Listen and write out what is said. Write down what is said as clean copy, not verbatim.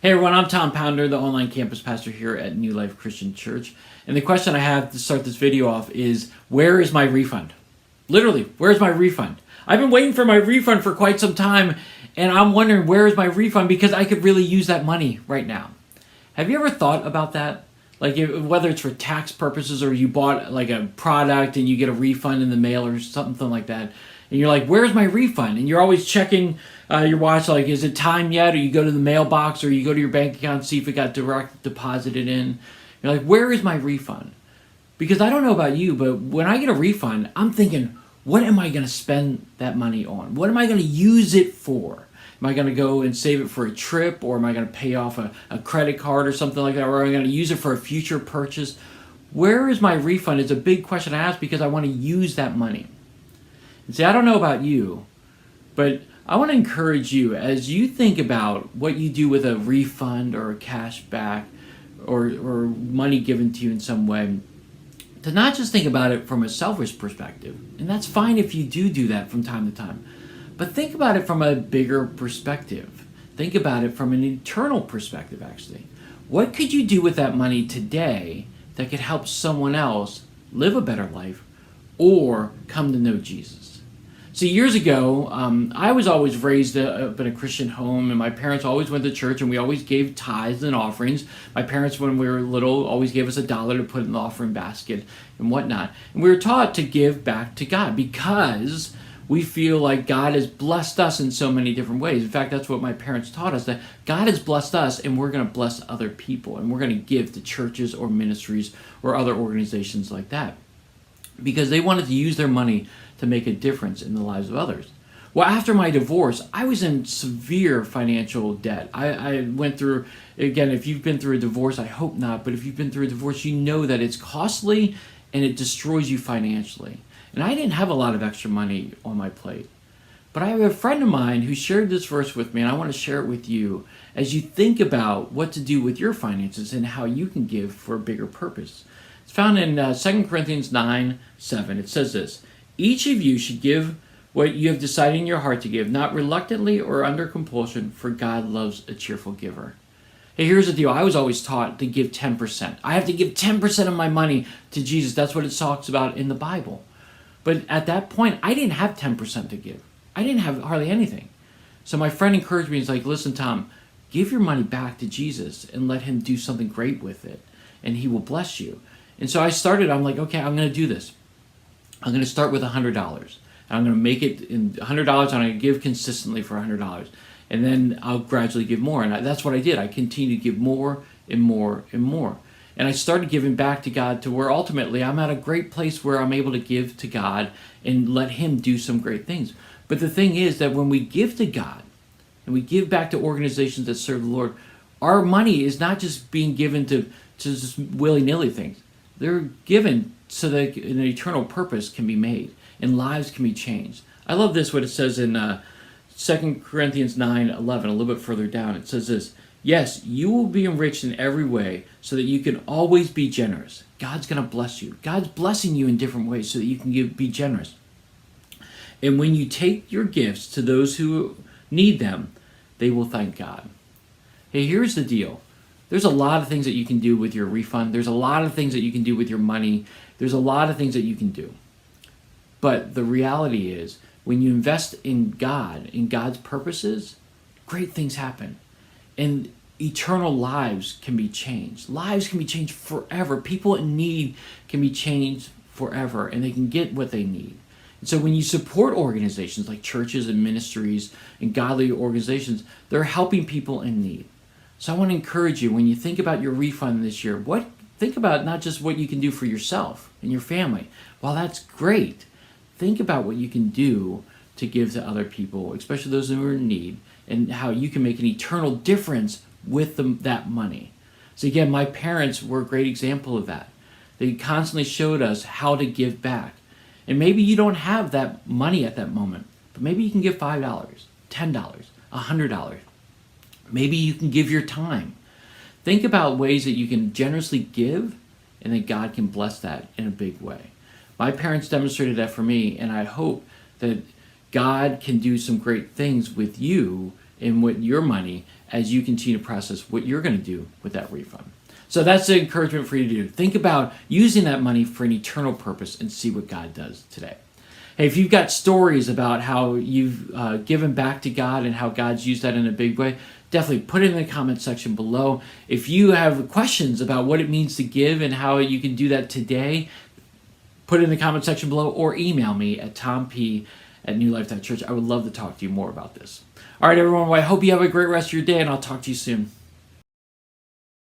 Hey everyone, I'm Tom Pounder, the online campus pastor here at New Life Christian Church. And the question I have to start this video off is, where is my refund? Literally, where's my refund? I've been waiting for my refund for quite some time, and I'm wondering where is my refund because I could really use that money right now. Have you ever thought about that? Like whether it's for tax purposes or you bought like a product and you get a refund in the mail or something like that. And you're like, where's my refund? And you're always checking your watch, like, is it time yet? Or you go to the mailbox or you go to your bank account and see if it got direct deposited in. You're like, where is my refund? Because I don't know about you, but when I get a refund, I'm thinking, what am I going to spend that money on? What am I going to use it for? Am I going to go and save it for a trip, or am I going to pay off a credit card or something like that, or am I going to use it for a future purchase? Where is my refund? It's a big question I ask because I want to use that money. And see, I don't know about you, but I want to encourage you as you think about what you do with a refund or a cash back or money given to you in some way, to not just think about it from a selfish perspective. And that's fine if you do that from time to time. But think about it from a bigger perspective. Think about it from an eternal perspective, actually. What could you do with that money today that could help someone else live a better life or come to know Jesus? So years ago, I was always raised up in a Christian home, and my parents always went to church, and we always gave tithes and offerings. My parents, when we were little, always gave us $1 to put in the offering basket and whatnot. And we were taught to give back to God because we feel like God has blessed us in so many different ways. In fact, that's what my parents taught us, that God has blessed us and we're going to bless other people, and we're going to give to churches or ministries or other organizations like that, because they wanted to use their money to make a difference in the lives of others. Well, after my divorce, I was in severe financial debt. I went through, again, if you've been through a divorce, I hope not, but if you've been through a divorce, you know that it's costly and it destroys you financially. And I didn't have a lot of extra money on my plate. But I have a friend of mine who shared this verse with me, and I want to share it with you as you think about what to do with your finances and how you can give for a bigger purpose. It's found in 2 Corinthians 9:7. It says this: each of you should give what you have decided in your heart to give, not reluctantly or under compulsion, for God loves a cheerful giver. Hey, here's the deal. I was always taught to give 10%. I have to give 10% of my money to Jesus. That's what it talks about in the Bible. But at that point, I didn't have 10% to give. I didn't have hardly anything. So my friend encouraged me. He's like, listen, Tom, give your money back to Jesus and let him do something great with it, and he will bless you. And so I'm like, okay, I'm going to do this. I'm going to start with $100. I'm going to make it in $100, and I'm going to give consistently for $100. And then I'll gradually give more. And that's what I did. I continued to give more and more and more. And I started giving back to God to where ultimately I'm at a great place where I'm able to give to God and let him do some great things. But the thing is that when we give to God and we give back to organizations that serve the Lord, our money is not just being given to just willy-nilly things. They're given so that an eternal purpose can be made and lives can be changed. I love this, what it says in 2 Corinthians 9:11, a little bit further down. It says this: yes, you will be enriched in every way so that you can always be generous. God's going to bless you. God's blessing you in different ways so that you can be generous. And when you take your gifts to those who need them, they will thank God. Hey, here's the deal. There's a lot of things that you can do with your refund. There's a lot of things that you can do with your money. There's a lot of things that you can do. But the reality is, when you invest in God, in God's purposes, great things happen. And eternal lives can be changed. Lives can be changed forever. People in need can be changed forever, and they can get what they need. And so when you support organizations like churches and ministries and godly organizations, they're helping people in need. So I want to encourage you, when you think about your refund this year, think about not just what you can do for yourself and your family. While that's great, think about what you can do to give to other people, especially those who are in need, and how you can make an eternal difference with that money. So again, my parents were a great example of that. They constantly showed us how to give back. And maybe you don't have that money at that moment, but maybe you can give $5, $10, $100. Maybe you can give your time. Think about ways that you can generously give, and that God can bless that in a big way. My parents demonstrated that for me, and I hope that God can do some great things with you and with your money as you continue to process what you're going to do with that refund. So that's the encouragement for you to do. Think about using that money for an eternal purpose and see what God does today. Hey, if you've got stories about how you've given back to God and how God's used that in a big way, definitely put it in the comment section below. If you have questions about what it means to give and how you can do that today, put it in the comment section below or email me at tomp@newlife.church. I would love to talk to you more about this. All right, everyone. Well, I hope you have a great rest of your day, and I'll talk to you soon.